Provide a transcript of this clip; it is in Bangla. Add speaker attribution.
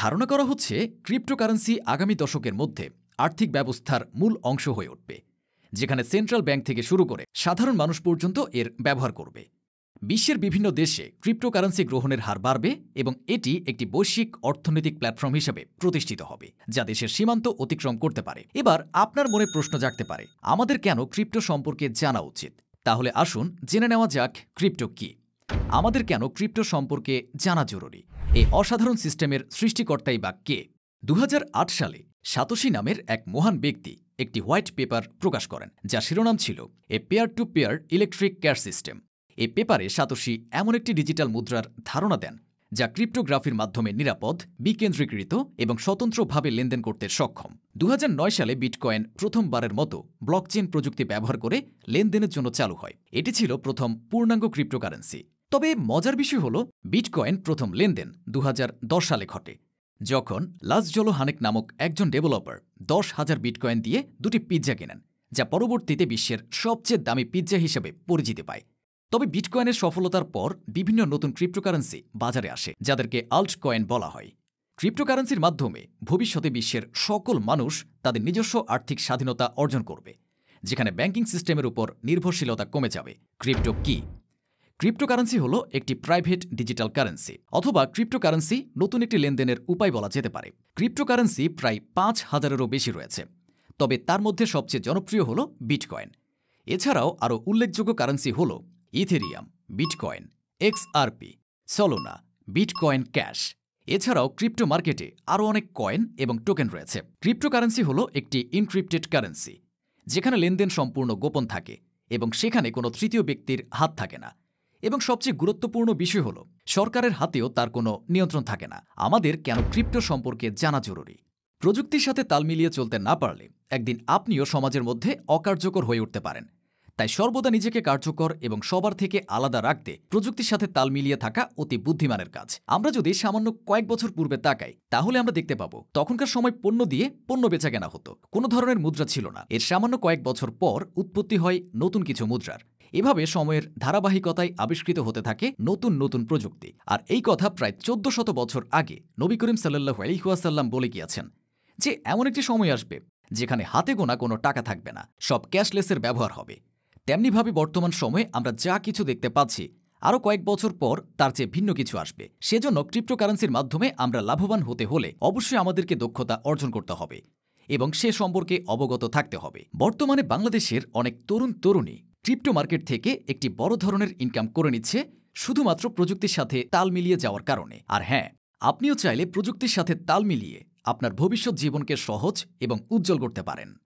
Speaker 1: ধারণা করা হচ্ছে ক্রিপ্টোকারেন্সি আগামী দশকের মধ্যে আর্থিক ব্যবস্থার মূল অংশ হয়ে উঠবে, যেখানে সেন্ট্রাল ব্যাংক থেকে শুরু করে সাধারণ মানুষ পর্যন্ত এর ব্যবহার করবে। বিশ্বের বিভিন্ন দেশে ক্রিপ্টোকারেন্সি গ্রহণের হার বাড়বে এবং এটি একটি বৈশ্বিক অর্থনৈতিক প্ল্যাটফর্ম হিসেবে প্রতিষ্ঠিত হবে, যা দেশের সীমান্ত অতিক্রম করতে পারে। এবার আপনার মনে প্রশ্ন জাগতে পারে, আমাদের কেন ক্রিপ্টো সম্পর্কে জানা উচিত? তাহলে আসুন জেনে নেওয়া যাক ক্রিপ্টো কি। আমাদের কেন ক্রিপ্টো সম্পর্কে জানা জরুরি? এই অসাধারণ সিস্টেমের সৃষ্টিকর্তাই বা কে? 2008 সালে সাতোশি নামের এক মহান ব্যক্তি একটি হোয়াইট পেপার প্রকাশ করেন, যা শিরোনাম ছিল a peer to peer electric cash system. এই পেপারে সাতোশি এমন একটি ডিজিটাল মুদ্রার ধারণা দেন যা ক্রিপ্টোগ্রাফির মাধ্যমে নিরাপদ, বিকেন্দ্রীকৃত এবং স্বতন্ত্রভাবে লেনদেন করতে সক্ষম। 2009 সালে বিটকয়েন প্রথমবারের মতো ব্লকচেন প্রযুক্তি ব্যবহার করে লেনদেনের জন্য চালু হয়। এটি ছিল প্রথম পূর্ণাঙ্গ ক্রিপ্টোকারেন্সি। তবে মজার বিষয় হল, বিটকয়েন প্রথম লেনদেন 2010 সালে ঘটে, যখন লাজজলো হানেক নামক একজন ডেভেলপার 10,000 বিটকয়েন দিয়ে দুটি পিৎজা কেনেন, যা পরবর্তীতে বিশ্বের সবচেয়ে দামি পিৎজা হিসেবে পরিচিতি পায়। তবে বিটকয়েনের সফলতার পর বিভিন্ন নতুন ক্রিপ্টোকারেন্সি বাজারে আসে, যাদেরকে আল্ট কয়েন বলা হয়। ক্রিপ্টোকারেন্সির মাধ্যমে ভবিষ্যতে বিশ্বের সকল মানুষ তাদের নিজস্ব আর্থিক স্বাধীনতা অর্জন করবে, যেখানে ব্যাংকিং সিস্টেমের উপর নির্ভরশীলতা কমে যাবে। ক্রিপ্টো কি? ক্রিপ্টোকারেন্সি হল একটি প্রাইভেট ডিজিটাল কারেন্সি, অথবা ক্রিপ্টোকারেন্সি নতুন একটি লেনদেনের উপায় বলা যেতে পারে। ক্রিপ্টোকারেন্সি প্রায় 5,000-এরও বেশি রয়েছে, তবে তার মধ্যে সবচেয়ে জনপ্রিয় হল বিটকয়েন। এছাড়াও আরও উল্লেখযোগ্য কারেন্সি হল Ethereum, bitcoin, XRP, সলোনা, bitcoin cash. এছাড়াও ক্রিপ্টো মার্কেটে আরও অনেক কয়েন এবং টোকেন রয়েছে। ক্রিপ্টোকারেন্সি হল একটি ইনক্রিপ্টেড কারেন্সি, যেখানে লেনদেন সম্পূর্ণ গোপন থাকে এবং সেখানে কোনো তৃতীয় ব্যক্তির হাত থাকে না। এবং সবচেয়ে গুরুত্বপূর্ণ বিষয় হল, সরকারের হাতেও তার কোনো নিয়ন্ত্রণ থাকে না। আমাদের কেন ক্রিপ্টো সম্পর্কে জানা জরুরি? প্রযুক্তির সাথে তাল মিলিয়ে চলতে না পারলে একদিন আপনিও সমাজের মধ্যে অকার্যকর হয়ে উঠতে পারেন। তাই সর্বদা নিজেকে কার্যকর এবং সবার থেকে আলাদা রাখতে প্রযুক্তির সাথে তাল মিলিয়ে থাকা অতি বুদ্ধিমানের কাজ। আমরা যদি সামান্য কয়েক বছর পূর্বে তাকাই, তাহলে আমরা দেখতে পাবো তখনকার সময় পণ্য দিয়ে পণ্য বেচা কেনা হতো, কোনো ধরনের মুদ্রা ছিল না। এর সামান্য কয়েক বছর পর উৎপত্তি হয় নতুন কিছু মুদ্রার। এভাবে সময়ের ধারাবাহিকতায় আবিষ্কৃত হতে থাকে নতুন নতুন প্রযুক্তি। আর এই কথা প্রায় 1400 বছর আগে নবী করিম সাল্লাল্লাহু আলাইহি ওয়াসাল্লাম বলে গিয়েছেন যে এমন একটি সময় আসবে যেখানে হাতে গোনা কোনো টাকা থাকবে না, সব ক্যাশলেসের ব্যবহার হবে। তেমনিভাবে বর্তমান সময়ে আমরা যা কিছু দেখতে পাচ্ছি, আরও কয়েক বছর পর তার চেয়ে ভিন্ন কিছু আসবে। সেজন্য ক্রিপ্টোকারেন্সির মাধ্যমে আমরা লাভবান হতে হলে অবশ্যই আমাদেরকে দক্ষতা অর্জন করতে হবে এবং সে সম্পর্কে অবগত থাকতে হবে। বর্তমানে বাংলাদেশের অনেক তরুণ তরুণী ক্রিপ্টো মার্কেট থেকে একটি বড় ধরনের ইনকাম করে নিচ্ছে, শুধুমাত্র প্রযুক্তির সাথে তাল মিলিয়ে যাওয়ার কারণে। আর হ্যাঁ, আপনিও চাইলে প্রযুক্তির সাথে তাল মিলিয়ে আপনার ভবিষ্যৎ জীবনকে সহজ এবং উজ্জ্বল করতে পারেন।